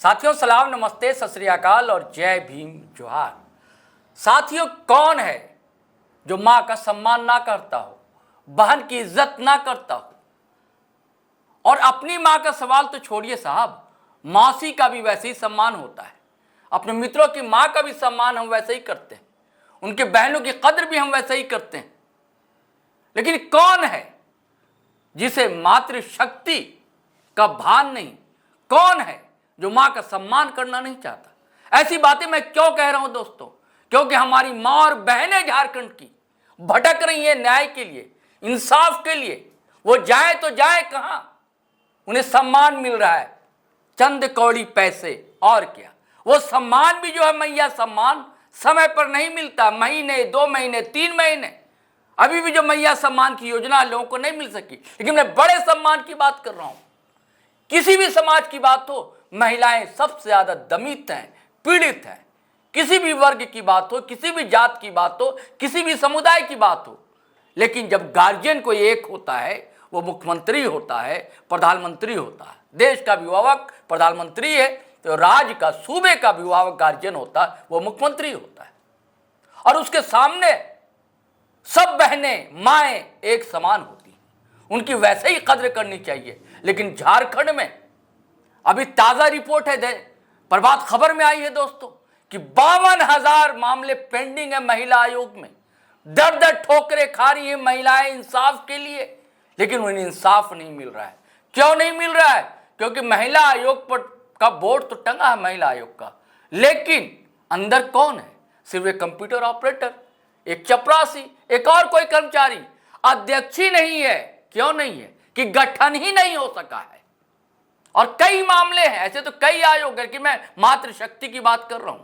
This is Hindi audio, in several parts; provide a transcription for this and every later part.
साथियों सलाम, नमस्ते, सत श्री अकाल और जय भीम जोहार। साथियों, कौन है जो माँ का सम्मान ना करता हो, बहन की इज्जत ना करता हो? और अपनी माँ का सवाल तो छोड़िए साहब, मौसी का भी वैसे ही सम्मान होता है। अपने मित्रों की माँ का भी सम्मान हम वैसे ही करते हैं, उनके बहनों की कद्र भी हम वैसे ही करते हैं। लेकिन कौन है जिसे मातृशक्ति का भान नहीं? कौन है जो माँ का सम्मान करना नहीं चाहता? ऐसी बातें मैं क्यों कह रहा हूं दोस्तों? क्योंकि हमारी माँ और बहनें झारखंड की भटक रही है न्याय के लिए, इंसाफ के लिए। वो जाए तो जाए कहां? उन्हें सम्मान मिल रहा है चंद कौड़ी पैसे, और क्या। वो सम्मान भी जो है मैया सम्मान समय पर नहीं मिलता, महीने, 2 महीने, 3 महीने। अभी भी जो मैया सम्मान की योजना लोगों को नहीं मिल सकी। लेकिन मैं बड़े सम्मान की बात कर रहा हूं। किसी भी समाज की बात हो, महिलाएं सबसे ज्यादा दमित हैं, पीड़ित हैं। किसी भी वर्ग की बात हो, किसी भी जात की बात हो, किसी भी समुदाय की बात हो, लेकिन जब गार्जियन कोई एक होता है, वो मुख्यमंत्री होता है, प्रधानमंत्री होता है। देश का अभिभावक प्रधानमंत्री है, तो राज्य का, सूबे का अभिभावक गार्जियन होता है, वो मुख्यमंत्री होता है। और उसके सामने सब बहनें, माएँ एक समान होती हैं, उनकी वैसे ही कद्र करनी चाहिए। लेकिन झारखंड में अभी ताजा रिपोर्ट है, प्रभात खबर में आई है दोस्तों, कि 52,000 मामले पेंडिंग है महिला आयोग में। दर दर ठोकरें खा रही है महिलाएं इंसाफ के लिए, लेकिन उन्हें इंसाफ नहीं मिल रहा है। क्यों नहीं मिल रहा है? क्योंकि महिला आयोग पर का बोर्ड तो टंगा है महिला आयोग का, लेकिन अंदर कौन है? सिर्फ एक कंप्यूटर ऑपरेटर, एक चपरासी, एक और कोई कर्मचारी। अध्यक्ष ही नहीं है। क्यों नहीं है? कि गठन ही नहीं हो सका है। और कई मामले हैं ऐसे, तो कई आयोग है, कि मैं मातृशक्ति की बात कर रहा हूं।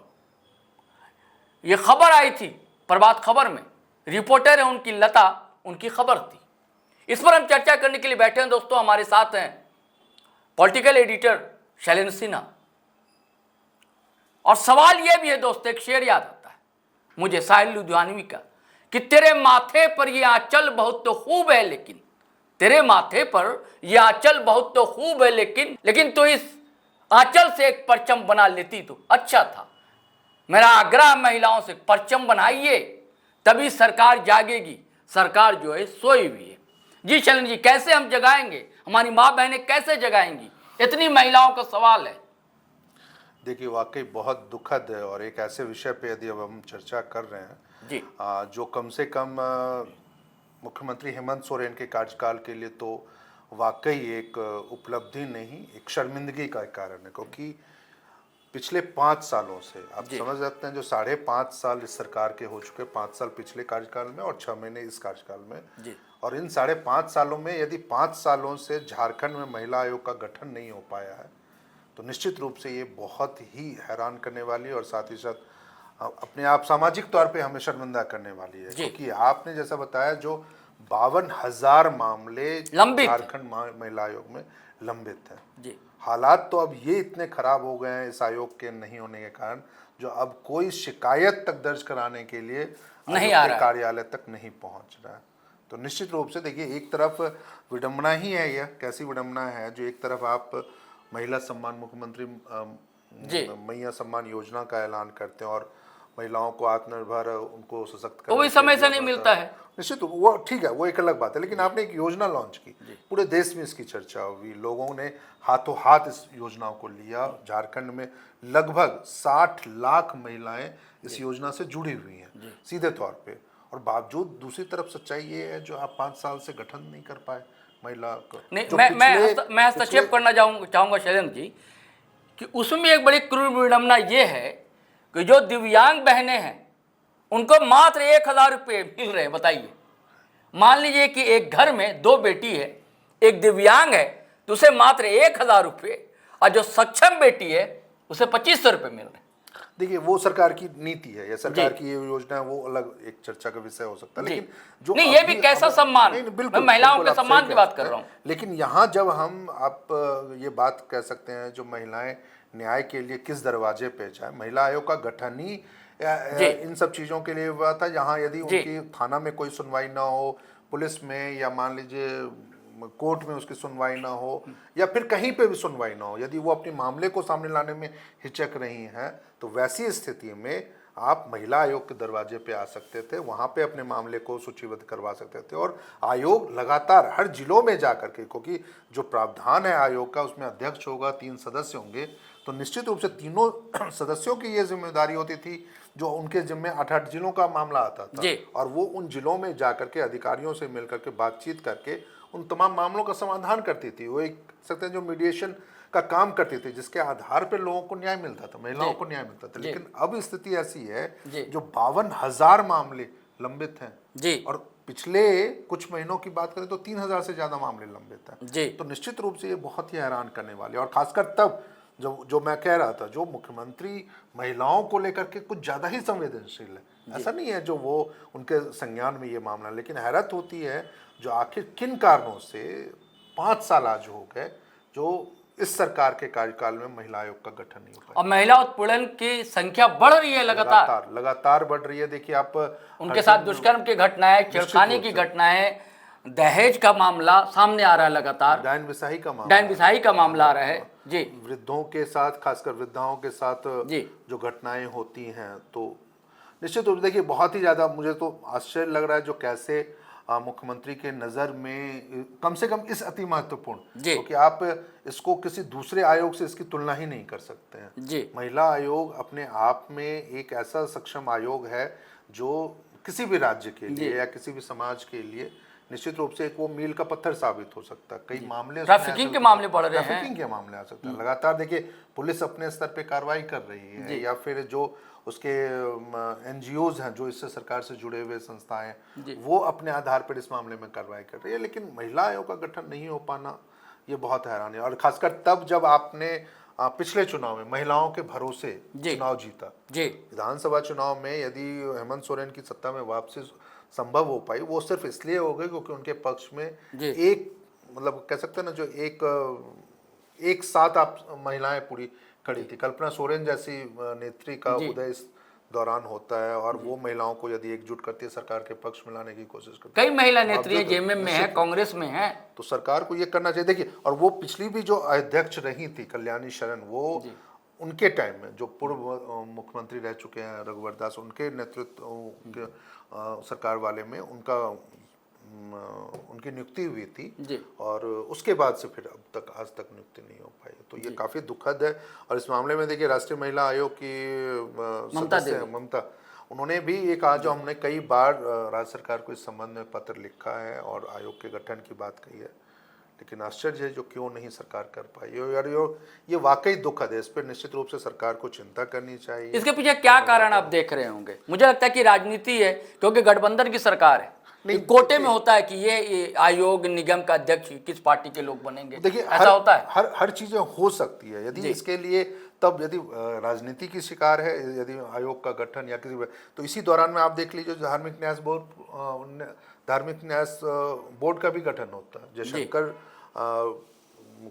यह खबर आई थी प्रभात खबर में, रिपोर्टर है उनकी लता, उनकी खबर थी। इस पर हम चर्चा करने के लिए बैठे हैं दोस्तों। हमारे साथ हैं पॉलिटिकल एडिटर शैलेंद्र सिन्हा। और सवाल यह भी है दोस्तों, एक शेर याद आता है मुझे साहिल लुधियानवी का, कि तेरे माथे पर यह आंचल बहुत तो खूब है, लेकिन तेरे माथे पर यह आंचल बहुत तो खूब है, लेकिन तो इस आंचल से एक परचम बना लेती तो अच्छा था। मेरा आग्रह महिलाओं से, परचम बनाइए, तभी सरकार जागेगी। सरकार जो है सोई हुई है। जी शैलेंद्र जी, कैसे हम जगाएंगे? हमारी माँ बहनें कैसे जगाएंगी? इतनी महिलाओं का सवाल है। देखिए, वाकई बहुत दुखद है। और एक ऐसे विषय पे यदि अब हम चर्चा कर रहे हैं जी, जो कम से कम मुख्यमंत्री हेमंत सोरेन के कार्यकाल के लिए तो वाकई एक उपलब्धि नहीं, एक शर्मिंदगी का कारण है। क्योंकि पिछले 5 सालों से आप समझ सकते हैं, जो 5.5 साल इस सरकार के हो चुके, 5 साल पिछले कार्यकाल में और 6 महीने इस कार्यकाल में जी। और इन 5.5 सालों में यदि 5 सालों से झारखंड में महिला आयोग का गठन नहीं हो पाया है, तो निश्चित रूप से ये बहुत ही हैरान करने वाली और साथ ही साथ अपने आप सामाजिक तौर पे हमें शर्मिंदा करने वाली है। क्योंकि आपने जैसा बताया, जो 52,000 मामले झारखंड महिला आयोग में लंबित हैं। हालात तो अब ये इतने खराब हो गए हैं इस आयोग के नहीं होने के कारण, जो अब कोई शिकायत तक दर्ज कराने के लिए नहीं आ रहा है, कार्यालय तक नहीं पहुंच रहा है। तो निश्चित रूप से देखिए, एक तरफ विडंबना ही है। यह कैसी विडंबना है, जो एक तरफ आप महिला सम्मान, मुख्यमंत्री मैया सम्मान योजना का ऐलान करते हैं और महिलाओं को आत्मनिर्भर, उनको सशक्त करने, वो भी समय से नहीं मिलता है। निश्चित वो ठीक है, वो एक अलग बात है। लेकिन आपने एक योजना लॉन्च की, पूरे देश में इसकी चर्चा हुई, लोगों ने हाथों हाथ इस योजना को लिया। झारखंड में लगभग 60 लाख महिलाएं इस योजना से जुड़ी हुई हैं सीधे तौर पे। और बावजूद दूसरी तरफ सच्चाई ये है, जो आप 5 साल से गठन नहीं कर पाए महिला को। नहीं, मैं हस्तक्षेप करना चाहूंगा शैलेंद्र जी, कि उसमें एक बड़ी क्रूर विडंबना ये है कि जो दिव्यांग बहनें हैं उनको मात्र 1,000 रुपये मिल रहे हैं। बताइए, मान लीजिए कि एक घर में 2 बेटी है, एक दिव्यांग है, तो उसे मात्र 1,000 रुपये, और जो सक्षम बेटी है उसे 2,500 रुपये मिल रहे हैं। देखिए, वो सरकार की नीति है या सरकार की ये योजना है, वो अलग एक चर्चा का विषय हो सकता है। लेकिन जो नहीं, ये भी कैसा सम्मान? मैं महिलाओं के सम्मान की बात कर रहा हूँ। लेकिन यहाँ जब हम आप ये बात कह सकते हैं, जो महिलाएं न्याय के लिए किस दरवाजे पे जाए, महिला आयोग का गठन ही इन सब चीजों के लिए हुआ था। यहाँ यदि उनकी थाना में कोई सुनवाई ना हो, पुलिस में, या मान लीजिए कोर्ट में उसकी सुनवाई ना हो या फिर कहीं पे भी सुनवाई ना हो, यदि वो अपने मामले को सामने लाने में हिचक रही हैं, तो वैसी स्थिति में आप महिला आयोग के दरवाजे पे आ सकते थे, वहाँ पे अपने मामले को सूचीबद्ध करवा सकते थे। और आयोग लगातार हर जिलों में जा करके, क्योंकि जो प्रावधान है आयोग का उसमें अध्यक्ष होगा, 3 सदस्य होंगे, तो निश्चित रूप से तीनों सदस्यों की ये जिम्मेदारी होती थी, जो उनके जिम्मे 8-8 जिलों का मामला आता था, और वो उन जिलों में जा करके अधिकारियों से मिल करके बातचीत करके उन तमाम मामलों का समाधान करती थी। वो एक सकते हैं जो मीडिएशन का काम करती थी, जिसके आधार पर लोगों को न्याय मिलता था, महिलाओं को न्याय मिलता था। लेकिन अब स्थिति ऐसी है जो 52,000 मामले लंबित हैं, और पिछले कुछ महीनों की बात करें तो 3,000 से ज्यादा मामले लंबित हैं। तो निश्चित रूप से ये बहुत ही हैरान करने वाले, और खासकर तब जो मैं कह रहा था, जो मुख्यमंत्री महिलाओं को लेकर के कुछ ज्यादा ही संवेदनशील है। ऐसा नहीं है जो वो उनके संज्ञान में ये मामला, लेकिन हैरत होती है जो आखिर किन कारणों से 5 साल आज हो गए जो इस सरकार के कार्यकाल में महिला आयोग का गठन नहीं हो पाया। और महिला उत्पीड़न की संख्या बढ़ रही है लगातार बढ़ रही है। देखिए आप, उनके साथ दुष्कर्म की घटनाएं, छेड़खानी की घटनाएं, दहेज का मामला सामने आ रहा है लगातार, डायन बिसाही का मामला आ रहा है जी, वृद्धों के साथ, खासकर वृद्धाओं के साथ जो घटनाएं होती हैं, तो निश्चित रूप से देखिए बहुत ही ज्यादा मुझे तो आश्चर्य लग रहा है जो कैसे मुख्यमंत्री के नज़र में कम से कम इस अति महत्वपूर्ण, क्योंकि आप इसको किसी दूसरे आयोग से इसकी तुलना ही नहीं कर सकते हैं। महिला आयोग अपने आप में एक ऐसा सक्षम आयोग है जो किसी भी राज्य के लिए या किसी भी समाज के लिए निश्चित रूप से एक वो मील का पत्थर साबित हो सकता है। कई मामले ट्रैफिकिंग के मामले बढ़ रहे हैं, ट्रैफिकिंग के मामले आ सकते हैं। लगातार देखिए पुलिस अपने स्तर पे कार्रवाई कर रही है, या फिर जो उसके एनजीओज हैं, जो इससे सरकार से जुड़े हुए संस्थाएं, वो अपने आधार पर इस मामले में कार्रवाई कर रही है। लेकिन महिला आयोग का गठन नहीं हो पाना ये बहुत हैरानी है। और खासकर तब जब आपने पिछले चुनाव में महिलाओं के भरोसे चुनाव जीता, विधानसभा चुनाव में यदि हेमंत सोरेन की सत्ता में वापसी संभव हो पाई, वो सिर्फ इसलिए हो गई क्योंकि उनके पक्ष में एक मतलब कह सकते हैं ना, जो एक साथ आप महिलाएं पूरी खड़ी थी। कल्पना सोरेन जैसी नेत्री का उदय इस दौरान होता है, और वो महिलाओं को यदि एकजुट करती है, सरकार के पक्ष में लाने की कोशिश करती है। कई महिला नेत्रियां जेएमएम में है, कांग्रेस में है, तो सरकार को ये करना चाहिए। देखिए, और वो पिछली भी जो अध्यक्ष रही थी कल्याणी शरण, वो उनके टाइम में जो पूर्व मुख्यमंत्री रह चुके हैं रघुवर दास, उनके नेतृत्व सरकार वाले में उनकी नियुक्ति हुई थी, और उसके बाद से फिर अब तक आज तक नियुक्ति नहीं हो पाई। तो ये काफी दुखद है। और इस मामले में देखिए राष्ट्रीय महिला आयोग की सदस्य ममता, उन्होंने भी ये कहा, जो हमने कई बार राज्य सरकार को इस संबंध में पत्र लिखा है और आयोग के गठन की बात कही है, लेकिन आश्चर्य है जो क्यों नहीं सरकार कर पाई। यार ये वाकई दुखद है। इस पर निश्चित रूप से सरकार को चिंता करनी चाहिए। इसके पीछे क्या कारण आप देख रहे होंगे? मुझे लगता है कि राजनीति है, क्योंकि गठबंधन की सरकार है। नहीं, कोटे में होता है कि ये आयोग निगम का अध्यक्ष किस पार्टी के लोग बनेंगे। देखिए ऐसा होता है, हर चीजें हो सकती है यदि इसके लिए, तब यदि राजनीति की शिकार है, यदि आयोग का गठन या किसी, तो इसी दौरान में आप देख लीजिए धार्मिक न्यास बोर्ड का भी गठन होता है। जयशंकर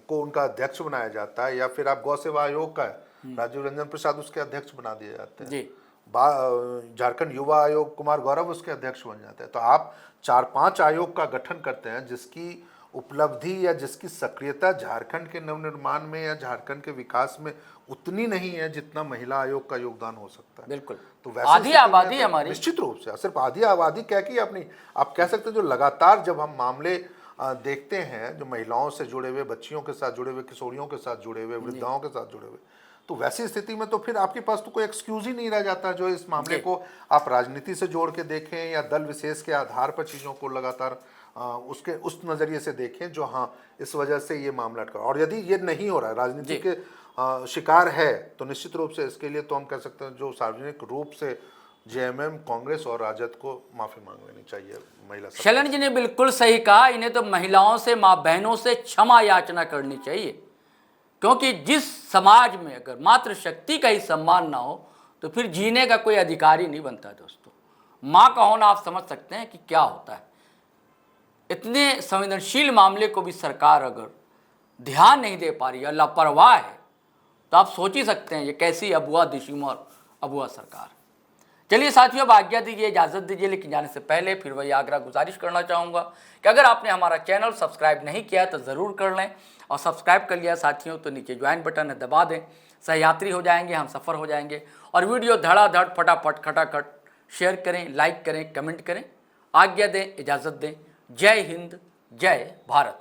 को उनका अध्यक्ष बनाया जाता है, या फिर आप गौ सेवा आयोग का राजीव रंजन प्रसाद उसके अध्यक्ष बना दिए जाते हैं। झारखंड युवा आयोग कुमार गौरव उसके अध्यक्ष बन जाते हैं। तो आप 4-5 आयोग का गठन करते हैं जिसकी उपलब्धि या जिसकी सक्रियता झारखंड के नवनिर्माण में या झारखंड के विकास में उतनी नहीं है जितना महिला आयोग का योगदान हो सकता है। बिल्कुल। तो आधी आबादी हमारी, निश्चित रूप से सिर्फ आधी आबादी क्या की अपनी, आप कह सकते हैं जो लगातार जब हम मामले देखते हैं जो महिलाओं से जुड़े हुए, बच्चियों के साथ जुड़े हुए, किशोरियों के साथ जुड़े हुए, वृद्धाओं के साथ जुड़े हुए, तो वैसी स्थिति में तो फिर आपके पास तो कोई एक्सक्यूज ही नहीं रह जाता जो इस मामले को आप राजनीति से जोड़ के देखें या दल विशेष के आधार पर चीज़ों को लगातार उसके उस नज़रिए से देखें जो हाँ इस वजह से ये मामला अटका। और यदि ये नहीं हो रहा है, राजनीति के शिकार है, तो निश्चित रूप से इसके लिए तो हम कह सकते हैं जो सार्वजनिक रूप से जेएमएम, कांग्रेस और राजद को माफी मांग लेनी चाहिए। महिला शलन जी ने बिल्कुल सही कहा, इन्हें तो महिलाओं से, माँ बहनों से क्षमा याचना करनी चाहिए, क्योंकि जिस समाज में अगर मातृशक्ति का ही सम्मान ना हो तो फिर जीने का कोई अधिकार ही नहीं बनता। दोस्तों, माँ का होना आप समझ सकते हैं कि क्या होता है। इतने संवेदनशील मामले को भी सरकार अगर ध्यान नहीं दे पा रही है, लापरवाह है, तो आप सोच ही सकते हैं ये कैसी अबुआ दिशुम और अबुआ सरकार। चलिए साथियों, अब आज्ञा दीजिए, इजाज़त दीजिए, लेकिन जाने से पहले फिर वही आग्रह गुजारिश करना चाहूँगा कि अगर आपने हमारा चैनल सब्सक्राइब नहीं किया तो ज़रूर कर लें, और सब्सक्राइब कर लिया साथियों तो नीचे ज्वाइन बटन है, दबा दें। सहयात्री हो जाएंगे, हम सफ़र हो जाएंगे। और वीडियो धड़ाधड़ फटाफट खटाखट शेयर करें, लाइक करें, कमेंट करें। आज्ञा दें, इजाज़त दें। जय हिंद, जय भारत।